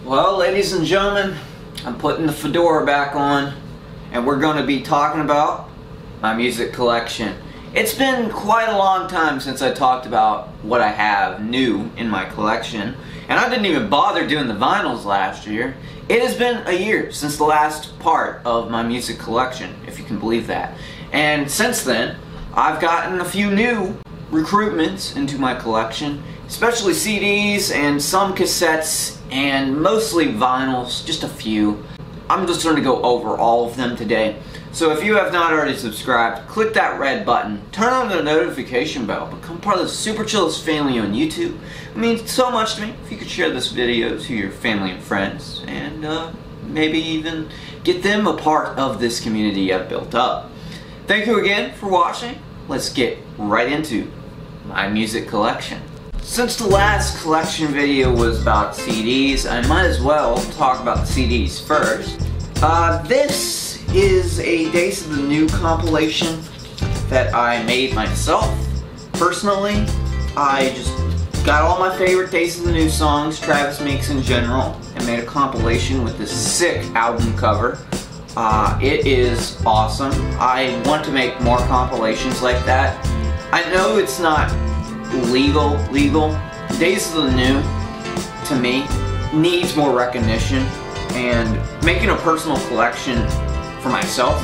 Well, ladies and gentlemen, I'm putting the fedora back on, and we're going to be talking about my music collection. It's been quite a long time since I talked about what I have new in my collection, and I didn't even bother doing the vinyls last year. It has been a year since the last part of my music collection, if you can believe that. And since then, I've gotten a few new recruitments into my collection, especially CDs and some cassettes and mostly vinyls, just a few. I'm just going to go over all of them today. So if you have not already subscribed, click that red button, turn on the notification bell, become part of the Super Chill's family on YouTube. It means so much to me if you could share this video to your family and friends, and maybe even get them a part of this community I've built up. Thank you again for watching. Let's get right into my music collection. Since the last collection video was about CDs, I might as well talk about the CDs first. This is a Days of the New compilation that I made myself. Personally, I just got all my favorite Days of the New songs, Travis makes in general, and made a compilation with this sick album cover. It is awesome. I want to make more compilations like that. I know it's not legal. Days of the New, to me, needs more recognition, and making a personal collection for myself,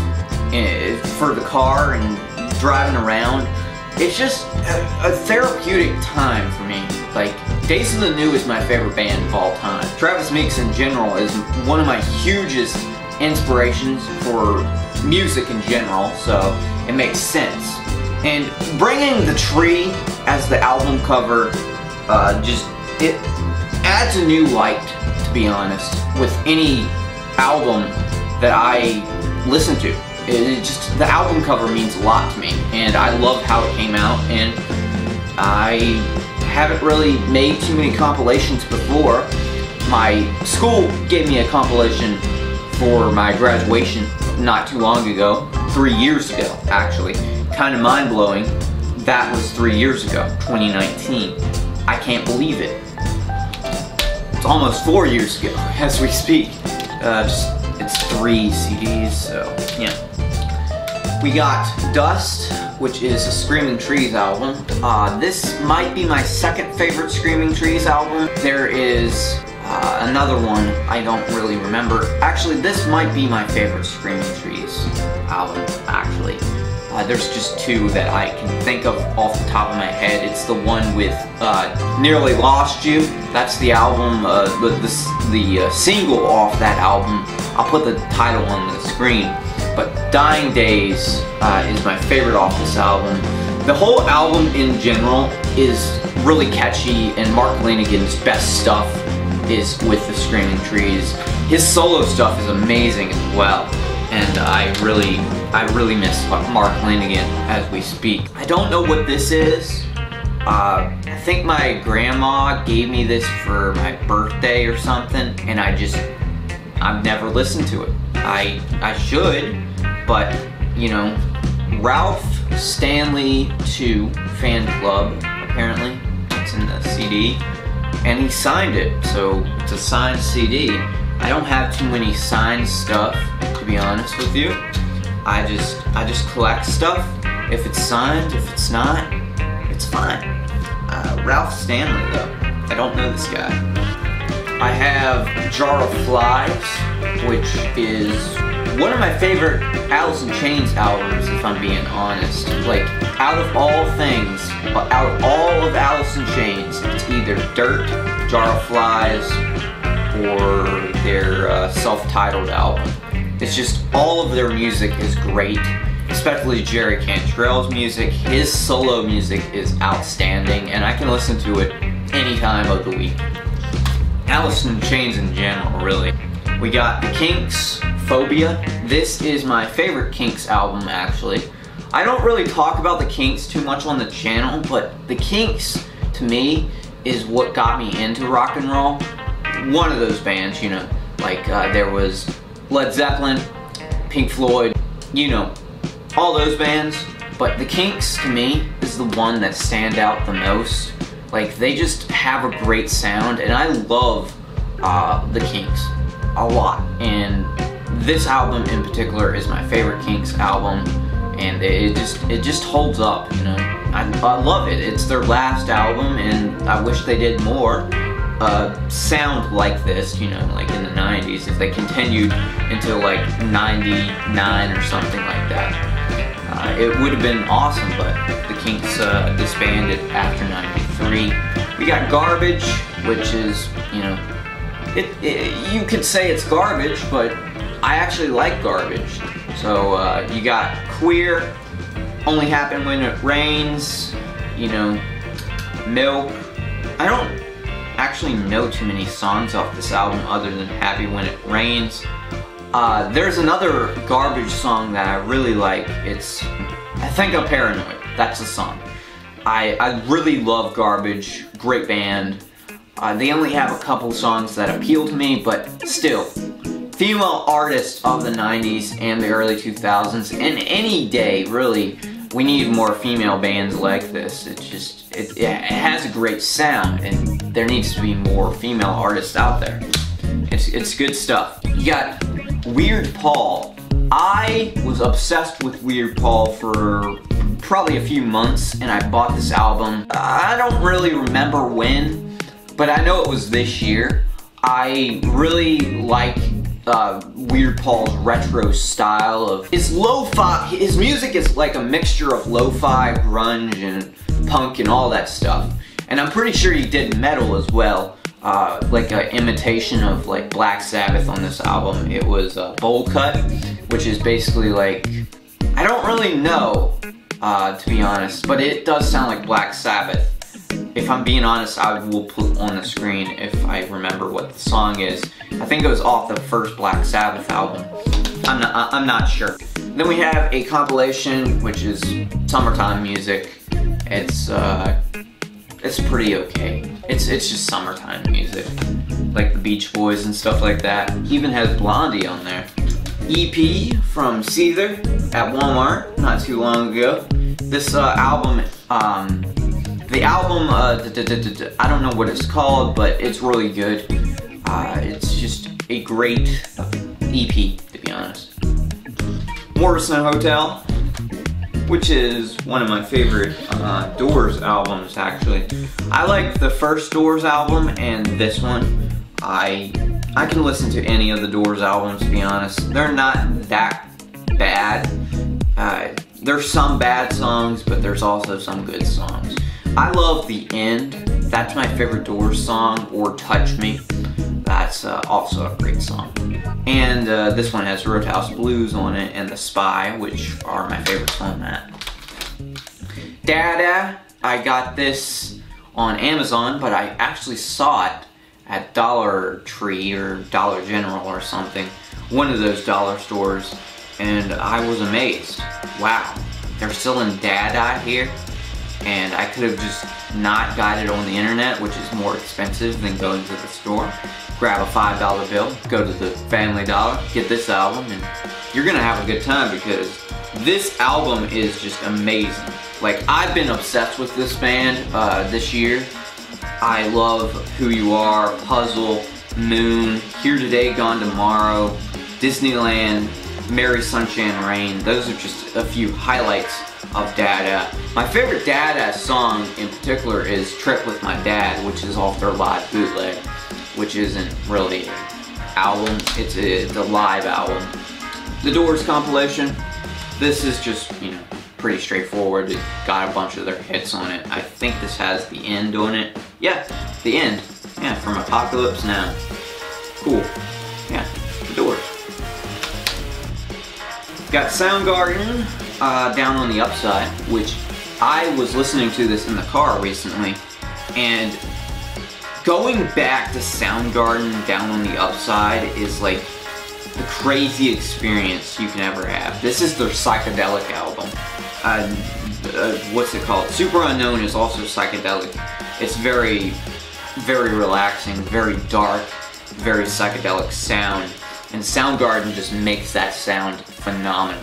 for the car and driving around, it's just a therapeutic time for me. Like, Days of the New is my favorite band of all time. Travis Meeks in general is one of my hugest inspirations for music in general, so it makes sense. And bringing the tree as the album cover, it adds a new light, to be honest, with any album that I listen to. The album cover means a lot to me, and I love how it came out, and I haven't really made too many compilations before. My school gave me a compilation for my graduation not too long ago, 3 years ago actually. Kind of mind-blowing. That was 3 years ago, 2019. I can't believe it. It's almost 4 years ago as we speak. It's 3 CDs, so yeah. We got Dust, which is a Screaming Trees album. This might be my second favorite Screaming Trees album. There is another one I don't really remember. Actually, this might be my favorite Screaming Trees album, actually. There's just two that I can think of off the top of my head. It's the one with Nearly Lost You. That's the album, the single off that album. I'll put the title on the screen. But Dying Days is my favorite off this album. The whole album in general is really catchy, and Mark Lanegan's best stuff is with the Screaming Trees. His solo stuff is amazing as well, and I really miss Mark Lanegan as we speak. I don't know what this is. I think my grandma gave me this for my birthday or something, and I've never listened to it. I should, but you know, Ralph Stanley 2 fan club, apparently, it's in the CD, and he signed it, so it's a signed CD. I don't have too many signed stuff, to be honest with you. I just collect stuff. If it's signed, if it's not, it's fine. Ralph Stanley, though. I don't know this guy. I have Jar of Flies, which is one of my favorite Alice in Chains albums, if I'm being honest. Like, out of all things, out of all of Alice in Chains, it's either Dirt, Jar of Flies, or their self-titled album. It's just, all of their music is great, especially Jerry Cantrell's music. His solo music is outstanding, and I can listen to it any time of the week. Alice in Chains in general, really. We got the Kinks, Phobia. This is my favorite Kinks album, actually. I don't really talk about the Kinks too much on the channel, but the Kinks, to me, is what got me into rock and roll. One of those bands, you know, like there was Led Zeppelin, Pink Floyd, you know, all those bands. But the Kinks, to me, is the one that stand out the most. Like, they just have a great sound, and I love the Kinks a lot, and this album in particular is my favorite Kinks album, and it just holds up, you know. I love it. It's their last album, and I wish they did more sound like this, you know, like in the 90s, if they continued into like 99 or something like that. It would have been awesome, but the Kinks disbanded after 93. We got Garbage, which is, you know, you could say it's garbage, but I actually like Garbage. So you got Queer, Only Happen When It Rains, you know, Milk. I don't actually know too many songs off this album other than Happy When It Rains. There's another Garbage song that I really like. It's I Think I'm Paranoid. That's the song. I really love Garbage. Great band. They only have a couple songs that appeal to me, but still, female artists of the 90s and the early 2000s, and any day really, we need more female bands like this. It's just, it has a great sound, and there needs to be more female artists out there. It's good stuff. You got Weird Paul. I was obsessed with Weird Paul for probably a few months, and I bought this album. I don't really remember when, but I know it was this year. I really like Weird Paul's retro style of his lo-fi. His music is like a mixture of lo-fi, grunge, and punk, and all that stuff. And I'm pretty sure he did metal as well, like an imitation of like Black Sabbath on this album. It was Bowl Cut, which is basically like, I don't really know, to be honest, but it does sound like Black Sabbath. If I'm being honest, I will put on the screen if I remember what the song is. I think it was off the first Black Sabbath album. I'm not sure. Then we have a compilation, which is summertime music. It's pretty okay. It's just summertime music, like the Beach Boys and stuff like that. Even has Blondie on there. EP from Seether at Walmart not too long ago. This album, the album, I don't know what it's called, but it's really good. It's just a great EP, to be honest. Morrison Hotel, which is one of my favorite Doors albums, actually. I like the first Doors album and this one. I can listen to any of the Doors albums, to be honest. They're not that bad. There's some bad songs, but there's also some good songs. I love The End. That's my favorite Doors song, or Touch Me. That's also a great song. And this one has Roadhouse Blues on it, and The Spy, which are my favorites on that. Dada, I got this on Amazon, but I actually saw it at Dollar Tree or Dollar General or something, one of those dollar stores, and I was amazed. Wow, they're selling Dada here, and I could have just not got it on the internet, which is more expensive than going to the store. Grab a $5 bill, go to the Family Dollar, get this album, and you're gonna have a good time because this album is just amazing. Like, I've been obsessed with this band this year. I love Who You Are, Puzzle, Moon, Here Today, Gone Tomorrow, Disneyland, Mary Sunshine Rain. Those are just a few highlights of Dada. My favorite Dada song in particular is Trip With My Dad, which is off their live bootleg, which isn't really an album, it's a live album. The Doors compilation, this is just, you know, pretty straightforward. It got a bunch of their hits on it. I think this has The End on it. Yeah, The End. Yeah, from Apocalypse Now. Cool. Yeah, The Doors. Got Soundgarden down on the upside, which I was listening to this in the car recently, and going back to Soundgarden down on the upside is like the crazy experience you can ever have. This is their psychedelic album. What's it called? Super Unknown is also psychedelic. It's very, very relaxing, very dark, very psychedelic sound. And Soundgarden just makes that sound phenomenal.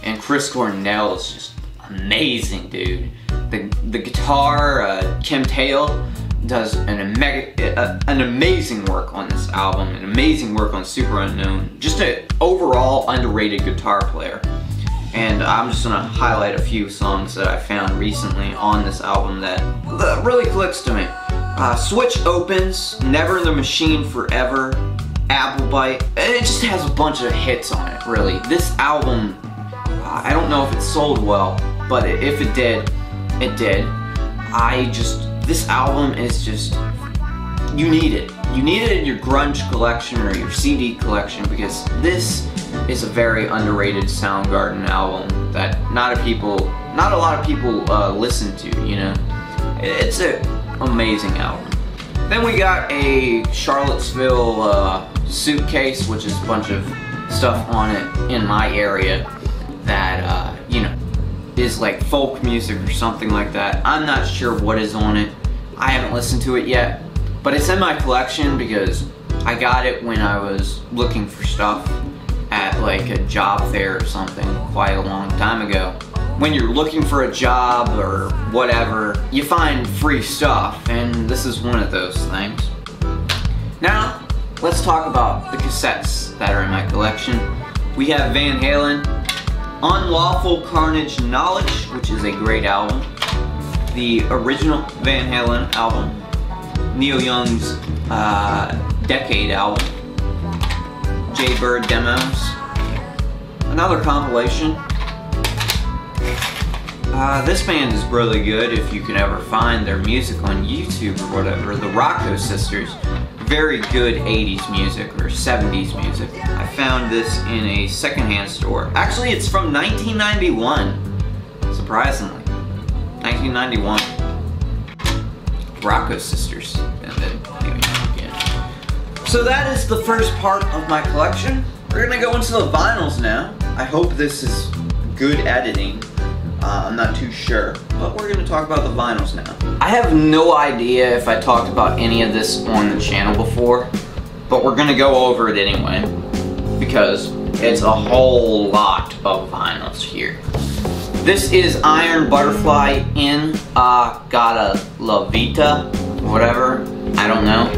And Chris Cornell is just amazing, dude. The guitar, Kim Tail, does an amazing work on this album, an amazing work on Super Unknown. Just an overall underrated guitar player. And I'm just gonna highlight a few songs that I found recently on this album that really clicks to me. Switch Opens, Never the Machine Forever, Applebite. It just has a bunch of hits on it, really. This album, I don't know if it sold well, but if it did, it did. This album is just, you need it. You need it in your grunge collection or your CD collection, because this is a very underrated Soundgarden album that not a lot of people listen to, you know. It's an amazing album. Then we got a Charlottesville Suitcase, which is a bunch of stuff on it in my area that, you know, is like folk music or something like that. I'm not sure what is on it. I haven't listened to it yet, but it's in my collection because I got it when I was looking for stuff at like a job fair or something quite a long time ago. When you're looking for a job or whatever, you find free stuff, and this is one of those things. Now, let's talk about the cassettes that are in my collection. We have Van Halen, Unlawful Carnage Knowledge, which is a great album. The original Van Halen album. Neil Young's Decade album. Jaybird demos. Another compilation. This band is really good if you can ever find their music on YouTube or whatever. The Rocco Sisters. Very good 80s music or 70s music. I found this in a secondhand store. Actually, it's from 1991. Surprisingly. 1991. Rocco Sisters. And then, again. So that is the first part of my collection. We're gonna go into the vinyls now. I hope this is good editing. I'm not too sure, but we're gonna talk about the vinyls now. I have no idea if I talked about any of this on the channel before, but we're gonna go over it anyway, because it's a whole lot of vinyls here. This is Iron Butterfly in Gata La Vita, whatever, I don't know.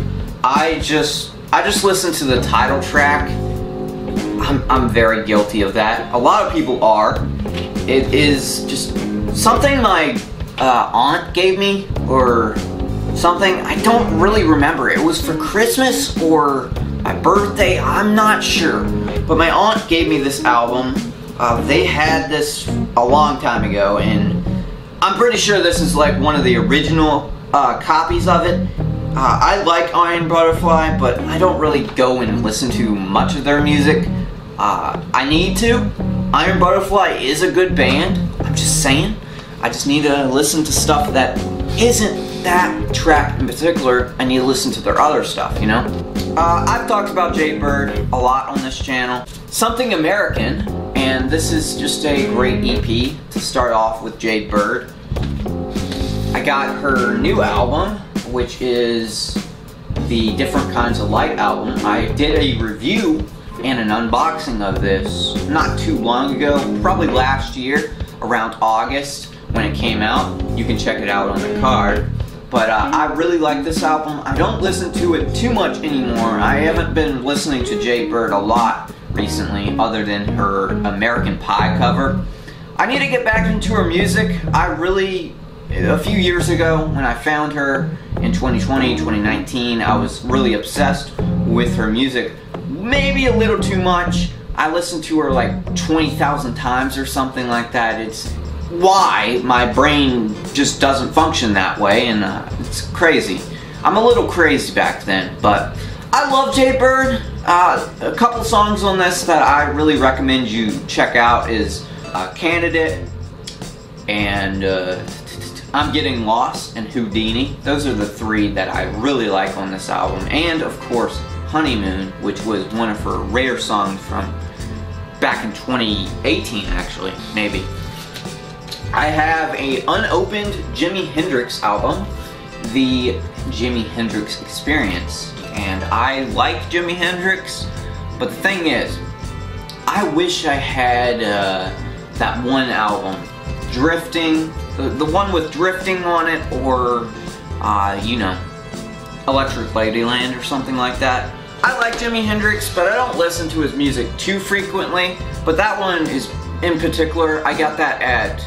I just listened to the title track. I'm very guilty of that. A lot of people are. It is just something my aunt gave me, or something. I don't really remember. It was for Christmas or my birthday. I'm not sure. But my aunt gave me this album. They had this a long time ago, and I'm pretty sure this is like one of the original copies of it. I like Iron Butterfly, but I don't really go and listen to much of their music. I need to. Iron Butterfly is a good band, I'm just saying. I just need to listen to stuff that isn't that track in particular. I need to listen to their other stuff, you know? I've talked about Jaybird a lot on this channel. Something American, and this is just a great EP to start off with Jaybird. I got her new album, which is the Different Kinds of Light album. I did a review and an unboxing of this not too long ago, probably last year, around August when it came out. You can check it out on the card. But I really like this album. I don't listen to it too much anymore. I haven't been listening to Jaybird a lot recently, other than her American Pie cover. I need to get back into her music. A few years ago, when I found her in 2020, 2019, I was really obsessed with her music. Maybe a little too much. I listened to her like 20,000 times or something like that. It's why my brain just doesn't function that way, and it's crazy. I'm a little crazy back then, but I love Jaybird. A couple songs on this that I really recommend you check out is Candidate and I'm Getting Lost and Houdini. Those are the three that I really like on this album. And of course, Honeymoon, which was one of her rare songs from back in 2018, actually, maybe. I have a unopened Jimi Hendrix album, the Jimi Hendrix Experience. And I like Jimi Hendrix, but the thing is, I wish I had that one album, Drifting, the one with Drifting on it, or, you know, Electric Ladyland or something like that. I like Jimi Hendrix, but I don't listen to his music too frequently. But that one is, in particular, I got that at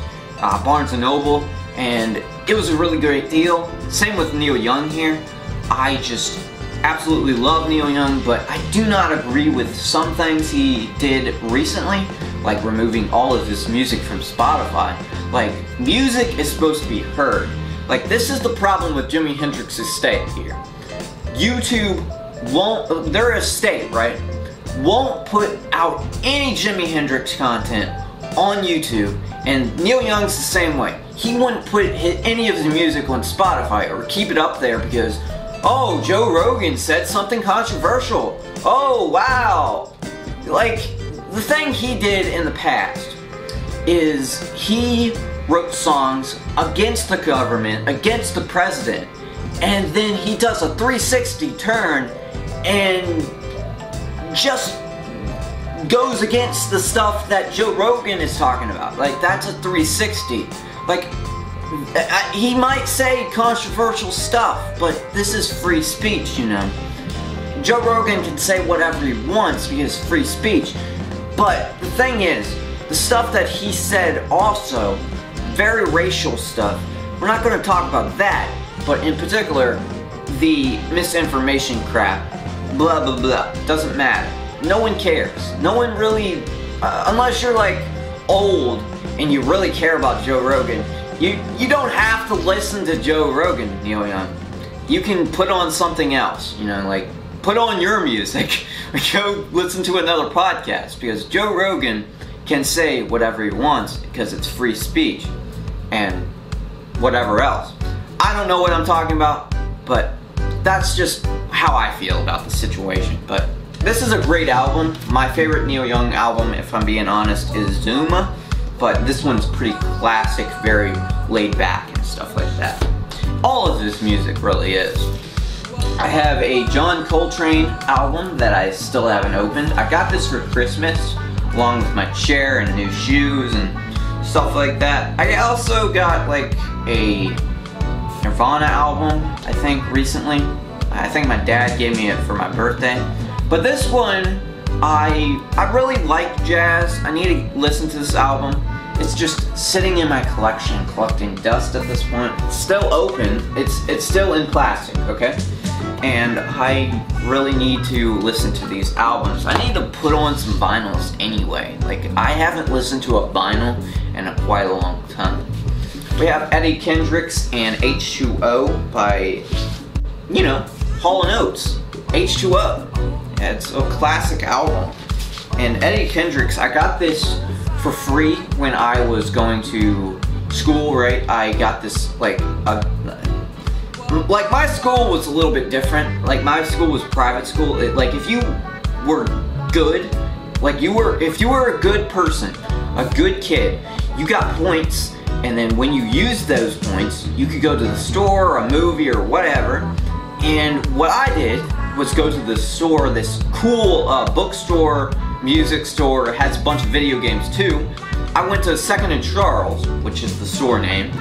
Barnes & Noble, and it was a really great deal. Same with Neil Young here. I just absolutely love Neil Young, but I do not agree with some things he did recently, like removing all of his music from Spotify. Like, music is supposed to be heard. Like, this is the problem with Jimi Hendrix's state here. YouTube won't, their estate, right, won't put out any Jimi Hendrix content on YouTube, and Neil Young's the same way. He wouldn't put any of his music on Spotify or keep it up there because, oh, Joe Rogan said something controversial. Oh, wow. Like, the thing he did in the past is he wrote songs against the government, against the president, and then he does a 360 turn and just goes against the stuff that Joe Rogan is talking about. Like, that's a 360. Like, he might say controversial stuff, but this is free speech, you know. Joe Rogan can say whatever he wants because it's free speech. But the thing is, the stuff that he said also, very racial stuff, we're not going to talk about that, but in particular, the misinformation crap, blah blah blah, doesn't matter. No one cares. No one really, unless you're like old and you really care about Joe Rogan, you don't have to listen to Joe Rogan, Neil Young. You can put on something else, you know, like put on your music or go listen to another podcast, because Joe Rogan can say whatever he wants because it's free speech and whatever else. I don't know what I'm talking about, but that's just how I feel about the situation. But this is a great album. My favorite Neil Young album, if I'm being honest, is Zuma, but this one's pretty classic, very laid back and stuff like that. All of his music really is. I have a John Coltrane album that I still haven't opened. I got this for Christmas, along with my chair and new shoes and stuff like that. I also got like a Nirvana album, I think, recently. I think my dad gave me it for my birthday. But this one, I really like jazz. I need to listen to this album. It's just sitting in my collection, collecting dust at this point. It's still open. It's still in plastic, okay? And I really need to listen to these albums. I need to put on some vinyls anyway. Like, I haven't listened to a vinyl in quite a long time. We have Eddie Kendricks and H2O by, you know, Hall & Oates. H2O. Yeah, it's a classic album. And Eddie Kendricks, I got this for free when I was going to school, right? I got this, like my school was a little bit different. Like, my school was private school. Like, if you were good, like if you were a good person, a good kid, you got points, and then when you used those points, you could go to the store, or a movie, or whatever. And what I did was go to the store, this cool bookstore, music store. It has a bunch of video games too. I went to 2nd and Charles, which is the store name,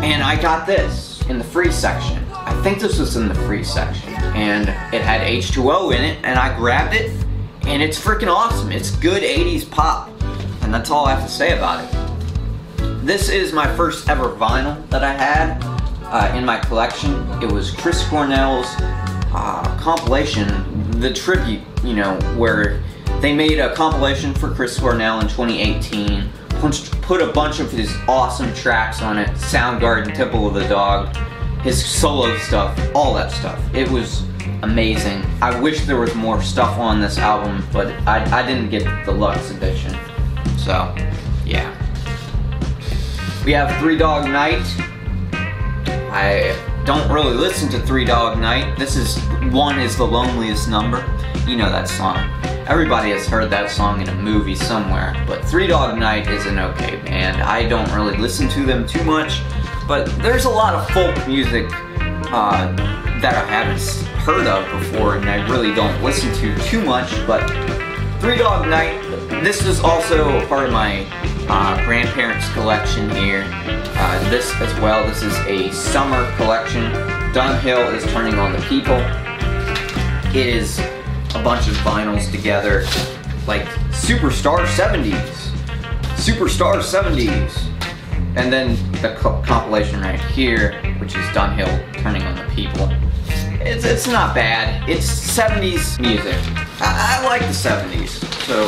and I got this in the free section. I think this was in the free section, and it had H2O in it, and I grabbed it, and it's freaking awesome. It's good 80s pop, and that's all I have to say about it. This is my first ever vinyl that I had in my collection. It was Chris Cornell's compilation, the tribute, you know, where they made a compilation for Chris Cornell in 2018, put a bunch of his awesome tracks on it, Soundgarden, Temple of the Dog, his solo stuff, all that stuff. It was amazing. I wish there was more stuff on this album, but I didn't get the deluxe edition. So, yeah. We have Three Dog Night. I don't really listen to Three Dog Night. This is One Is the Loneliest Number. You know that song. Everybody has heard that song in a movie somewhere, but Three Dog Night is an okay band. I don't really listen to them too much, but there's a lot of folk music that I haven't heard of before, and I really don't listen to too much. But Three Dog Night, this is also part of my grandparents' collection here. This as well, this is a summer collection. Dunhill is Turning on the People. It is a bunch of vinyls together, like Superstar 70s, Superstar 70s, and then the compilation right here, which is Dunhill Turning on the People. It's not bad. It's 70s music. I like the 70s, so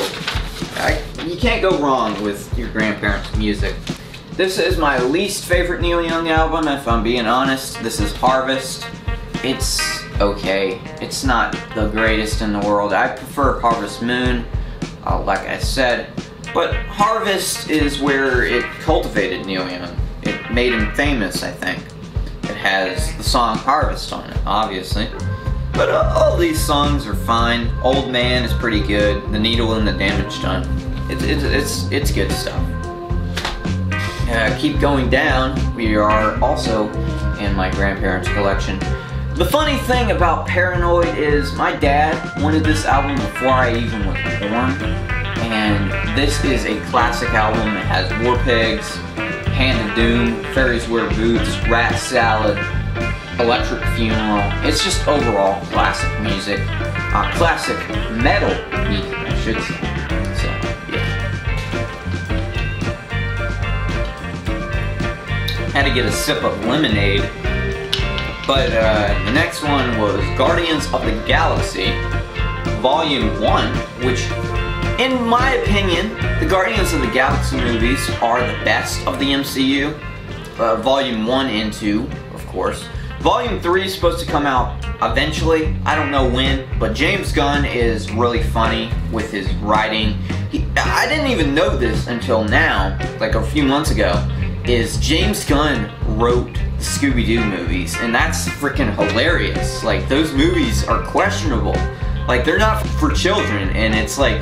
you can't go wrong with your grandparents' music. This is my least favorite Neil Young album, if I'm being honest. This is Harvest. It's okay. It's not the greatest in the world. I prefer Harvest Moon, like I said. But Harvest is where it cultivated Neil Young. It made him famous, I think. It has the song Harvest on it, obviously. But all these songs are fine. Old Man is pretty good. The Needle and the Damage Done. It's good stuff. Keep going down. We are also in my grandparents' collection. The funny thing about Paranoid is my dad wanted this album before I even was born. And this is a classic album. It has War Pigs, Hand of Doom, Fairies Wear Boots, Rat Salad, Electric Funeral. It's just overall classic music. Classic metal music, I should say. So, yeah. Had to get a sip of lemonade. But the next one was Guardians of the Galaxy, Volume 1, which, in my opinion, the Guardians of the Galaxy movies are the best of the MCU. Volume 1 and 2, of course. Volume 3 is supposed to come out eventually. I don't know when, but James Gunn is really funny with his writing. I didn't even know this until now, like a few months ago, is James Gunn wrote the Scooby-Doo movies, and that's freaking hilarious. Like, those movies are questionable. Like, they're not for children, and it's like,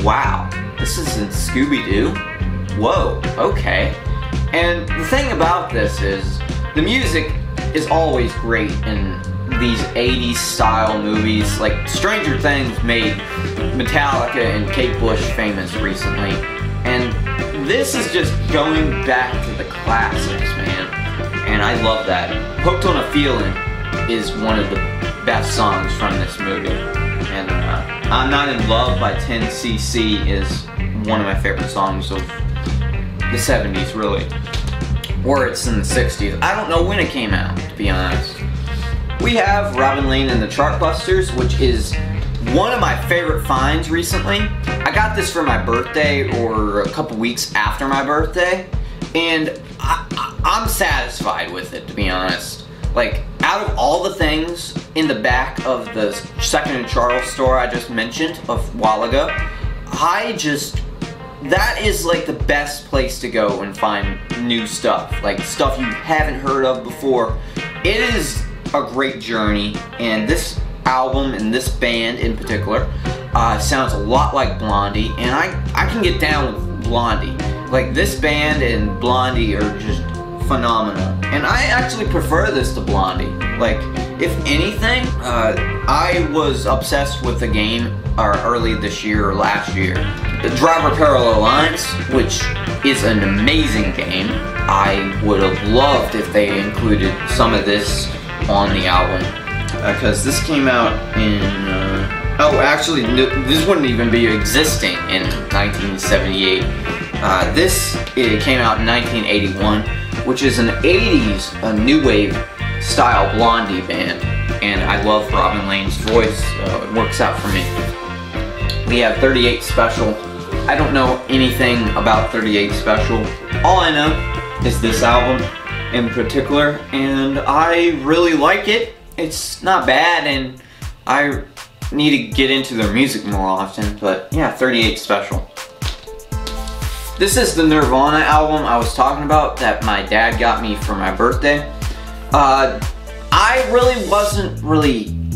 wow, this isn't Scooby-Doo? Whoa, okay. And the thing about this is, the music is always great in these 80s style movies. Like, Stranger Things made Metallica and Kate Bush famous recently, and this is just going back to the classics, man. And I love that. Hooked on a Feeling is one of the best songs from this movie. And I'm Not in Love by 10cc is one of my favorite songs of the 70s, really. Or it's in the 60s. I don't know when it came out, to be honest. We have Robin Lane and the Chartbusters, which is one of my favorite finds recently. I got this for my birthday, or a couple weeks after my birthday, and I'm satisfied with it, to be honest. Like, out of all the things in the back of the Second and Charles store I just mentioned a while ago, that is like the best place to go and find new stuff. Like, stuff you haven't heard of before. It is a great journey, and this album and this band in particular sounds a lot like Blondie, and I can get down with Blondie. Like, this band and Blondie are just phenomenal, and I actually prefer this to Blondie. Like, if anything, I was obsessed with the game early this year or last year, the Driver Parallel Lines, which is an amazing game. I would have loved if they included some of this on the album, because this came out in, oh, actually, this wouldn't even be existing in 1978. It came out in 1981, which is an 80s, new wave style Blondie band, and I love Robin Lane's voice, so it works out for me. We have 38 Special. I don't know anything about 38 Special. All I know is this album in particular, and I really like it. It's not bad, and I need to get into their music more often, but yeah, 38 Special. This is the Nirvana album I was talking about that my dad got me for my birthday. I really wasn't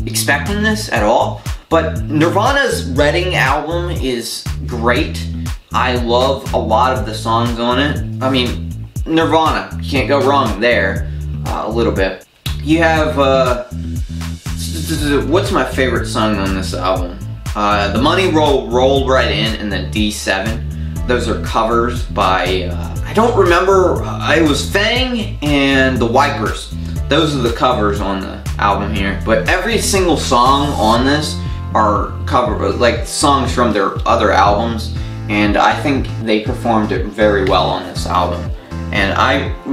expecting this at all, but Nirvana's Reading album is great. I love a lot of the songs on it. I mean, Nirvana, you can't go wrong there, a little bit. You have, what's my favorite song on this album? The Money Rolled Right In and the D7. Those are covers by, I don't remember, it was Fang and the Wipers. those are the covers on the album here. But every single song on this are cover, like songs from their other albums, and I think they performed it very well on this album. And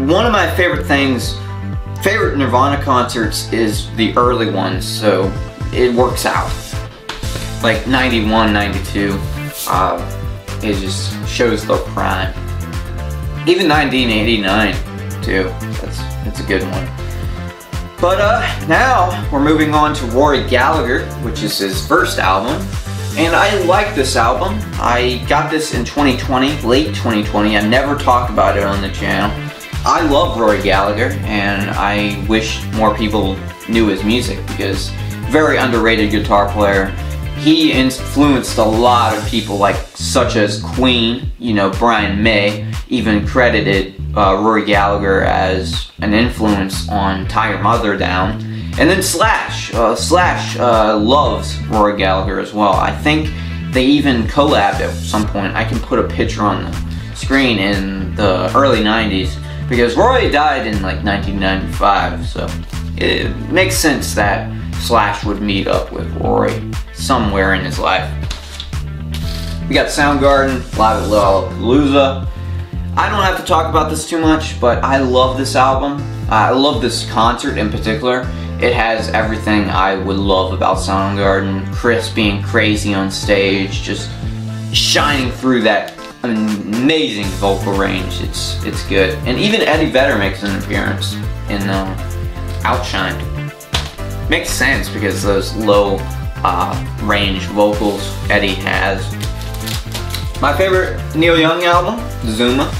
one of my favorite Nirvana concerts is the early ones, so it works out. Like 91, 92, it just shows the prime. Even 1989 too, it's a good one. But now we're moving on to Rory Gallagher, which is his first album. And I like this album. I got this in 2020, late 2020. I never talked about it on the channel. I love Rory Gallagher, and I wish more people knew his music because very underrated guitar player. He influenced a lot of people, like such as Queen. You know, Brian May even credited Rory Gallagher as an influence on Tie Your Mother Down. And then Slash loves Rory Gallagher as well. I think they even collabed at some point. I can put a picture on the screen in the early 90s because Rory died in like 1995, so it makes sense that Slash would meet up with Rory somewhere in his life. We got Soundgarden, Live at Lollapalooza. I don't have to talk about this too much, but I love this album. I love this concert in particular. It has everything I would love about Soundgarden. Kris being crazy on stage, just shining through that amazing vocal range. It's good. And even Eddie Vedder makes an appearance in Outshined. Makes sense because those low range vocals Eddie has. My favorite Neil Young album, Zuma.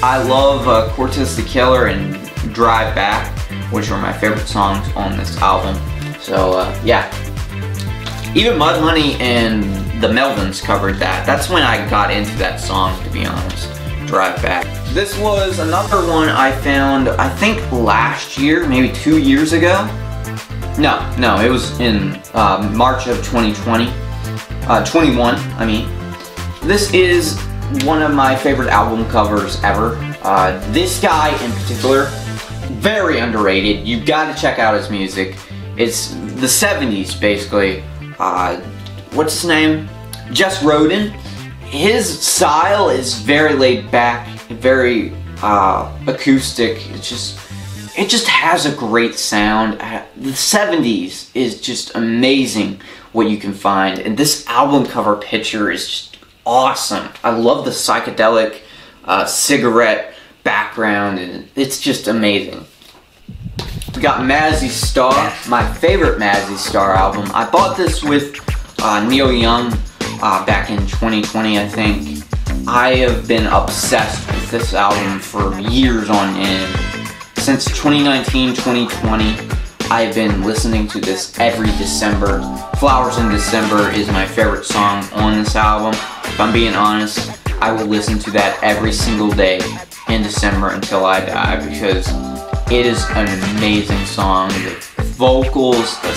I love Cortez the Killer and Drive Back, which are my favorite songs on this album. So yeah. Even Mudhoney and the Melvins covered that. That's when I got into that song, to be honest. Drive Back. This was another one I found, I think last year, maybe 2 years ago. No, it was in March of 2020. 21, I mean. This is one of my favorite album covers ever. This guy in particular, very underrated. You've got to check out his music. It's the 70s, basically. What's his name? Jess Roden. His style is very laid back, very acoustic. It just has a great sound. The 70s is just amazing what you can find, and this album cover picture is just awesome. I love the psychedelic cigarette background, and it's just amazing. We got Mazzy Star, my favorite Mazzy Star album. I bought this with Neil Young back in 2020, I think. I have been obsessed with this album for years on end. Since 2019, 2020, I've been listening to this every December. Flowers in December is my favorite song on this album. If I'm being honest, I will listen to that every single day in December until I die because it is an amazing song. The vocals, the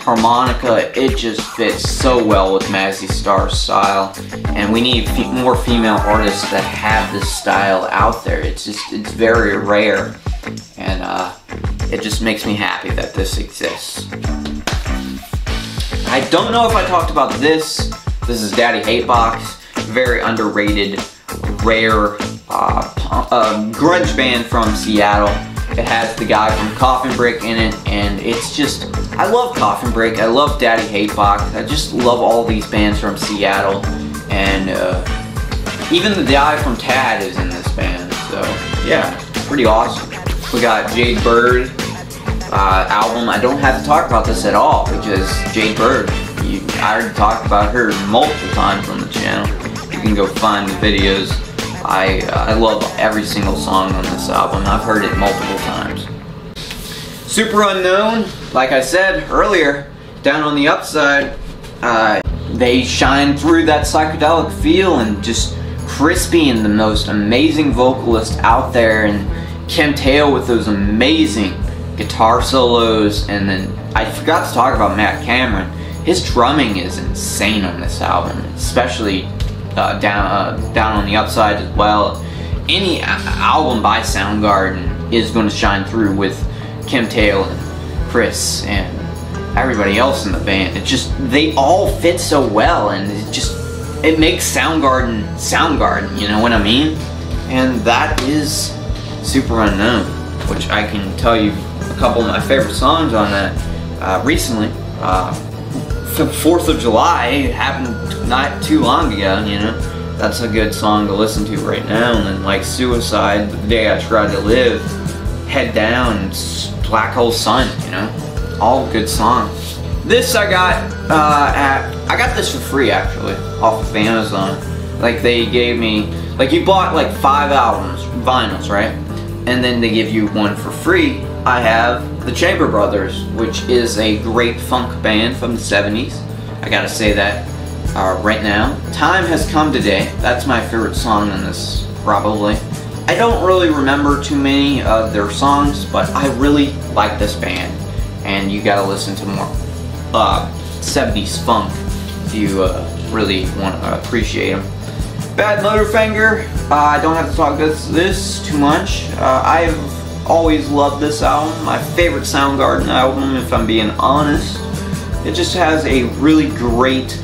harmonica, it just fits so well with Mazzy Star's style. And we need more female artists that have this style out there. It's very rare. And it just makes me happy that this exists. I don't know if I talked about this. This is Daddy Hatebox. Very underrated, rare grunge band from Seattle. It has the guy from Coffin Brick in it, and it's just, I love Coffin Brick, I love Daddy Hatebox, I just love all these bands from Seattle, and even the guy from Tad is in this band, so yeah, pretty awesome. We got Jade Bird album. I don't have to talk about this at all because Jade Bird, I already talked about her multiple times on the channel. You can go find the videos. I love every single song on this album. I've heard it multiple times. Super Unknown, like I said earlier, Down on the Upside, they shine through that psychedelic feel and just Crispy and the most amazing vocalist out there, and Kim Tail with those amazing guitar solos. And then I forgot to talk about Matt Cameron. His drumming is insane on this album, especially down on the Upside as well. Any album by Soundgarden is going to shine through with Kim Tail and Kris and everybody else in the band. It just, they all fit so well, and it makes Soundgarden, you know what I mean? And that is Super Unknown, which I can tell you a couple of my favorite songs on that recently. 4th of July happened not too long ago, you know. That's a good song to listen to right now. And then like Suicide, The Day I Tried to Live, Head Down, Black Hole Sun, you know. All good songs. This I got I got this for free actually, off of Amazon. Like they gave me, like you bought like 5 albums, vinyls, right? And then they give you one for free. I have the Chamber Brothers, which is a great funk band from the 70s. I gotta say that right now. Time Has Come Today, that's my favorite song on this, probably. I don't really remember too many of their songs, but I really like this band. And you gotta listen to more 70s funk if you really want to appreciate them. Bad Motorfinger, I don't have to talk this too much. I've always loved this album, my favorite Soundgarden album if I'm being honest. It just has a really great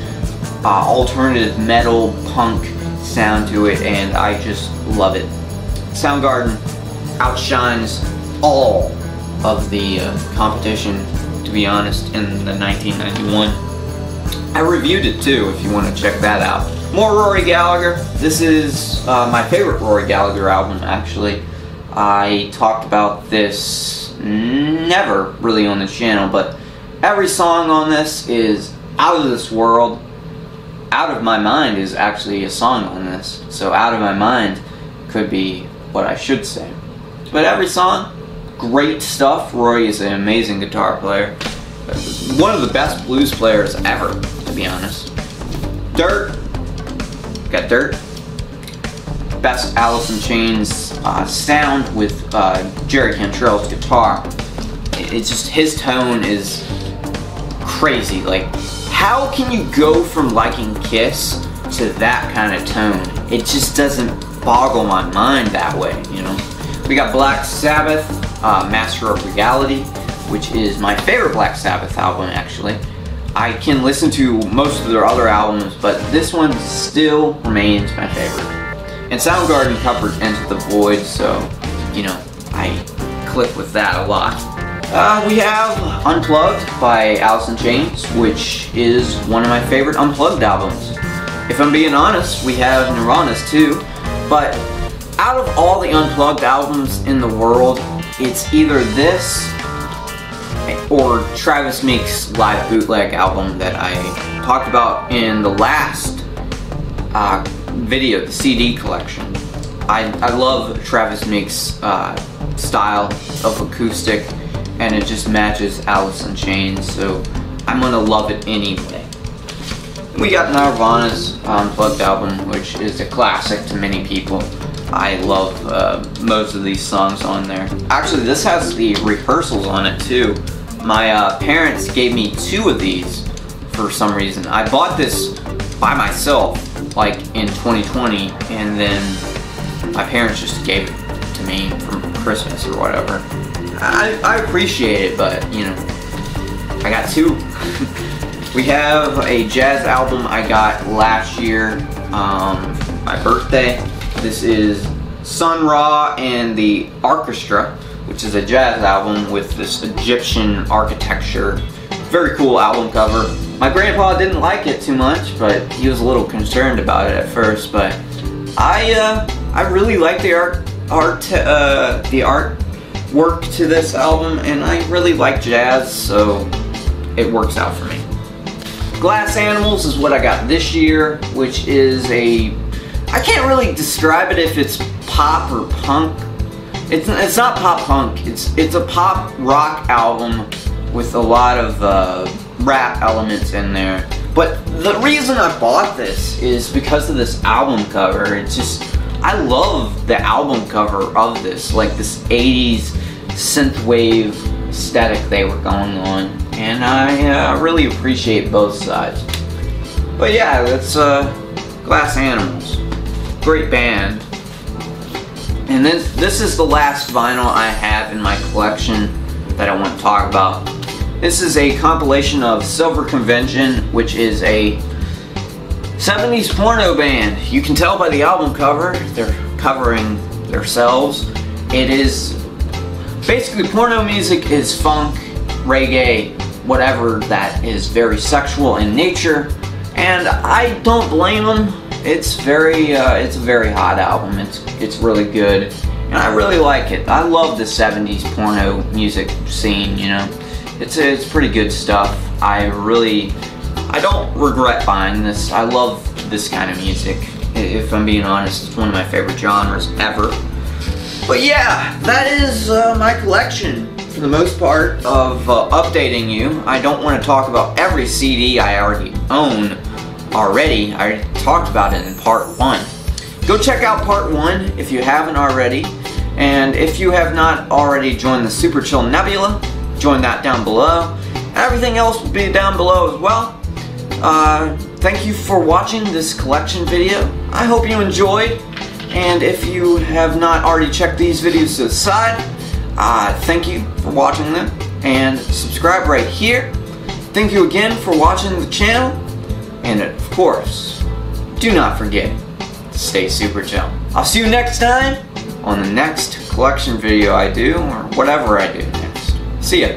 alternative metal punk sound to it, and I just love it. Soundgarden outshines all of the competition, to be honest, in the 1991. I reviewed it too if you want to check that out. More Rory Gallagher. This is my favorite Rory Gallagher album actually. I talked about this never really on the channel, but every song on this is out of this world. Out of My Mind is actually a song on this, so Out of My Mind could be what I should say. But every song, great stuff. Rory is an amazing guitar player. One of the best blues players ever, to be honest. Dirt. Got Dirt. Best Alice in Chains sound with Jerry Cantrell's guitar. It's just, his tone is crazy. Like, how can you go from liking Kiss to that kind of tone? It just doesn't boggle my mind that way, you know. We got Black Sabbath, Master of Reality, which is my favorite Black Sabbath album actually. I can listen to most of their other albums, but this one still remains my favorite. And Soundgarden covered Into the Void, so, you know, I click with that a lot. We have Unplugged by Alice in Chains, which is one of my favorite Unplugged albums. If I'm being honest, we have Nirvana's too, but out of all the Unplugged albums in the world, it's either this or Travis Meek's live bootleg album that I talked about in the last video, the CD collection. I love Travis Meek's style of acoustic, and it just matches Alice in Chains, so I'm gonna love it anyway. We got Nirvana's Unplugged album, which is a classic to many people. I love most of these songs on there. Actually, this has the rehearsals on it too. My parents gave me 2 of these for some reason. I bought this by myself, like in 2020, and then my parents just gave it to me for Christmas or whatever. I appreciate it, but you know, I got 2. We have a jazz album I got last year, my birthday. This is Sun Ra and the Orchestra, which is a jazz album with this Egyptian architecture. Very cool album cover. My grandpa didn't like it too much, but he was a little concerned about it at first. But I really like the artwork to this album, and I really like jazz, so it works out for me. Glass Animals is what I got this year, which is I can't really describe it if it's pop or punk. It's not pop punk. It's a pop rock album with a lot of rap elements in there. But the reason I bought this is because of this album cover. It's just, I love the album cover of this, like this 80s synthwave aesthetic they were going on, and I really appreciate both sides. But yeah, that's Glass Animals. Great band. And this is the last vinyl I have in my collection. that I want to talk about. This is a compilation of Silver Convention, which is a 70s porno band. You can tell by the album cover, they're covering themselves. It is basically, porno music is funk, reggae, whatever that is very sexual in nature, and I don't blame them. It's a very hot album. It's really good, and I really like it. I love the 70s porno music scene, you know. It's pretty good stuff. I don't regret buying this. I love this kind of music. If I'm being honest, it's one of my favorite genres ever. But yeah, that is my collection for the most part of updating you. I don't want to talk about every CD I already own already. I talked about it in part 1. Go check out part 1 if you haven't already. And if you have not already joined the Super Chill Nebula, join that down below. Everything else will be down below as well. Thank you for watching this collection video. I hope you enjoyed. And if you have not already checked these videos to the side, thank you for watching them. And subscribe right here. Thank you again for watching the channel. And of course, do not forget to stay super chill. I'll see you next time on the next collection video I do, or whatever I do next. See ya.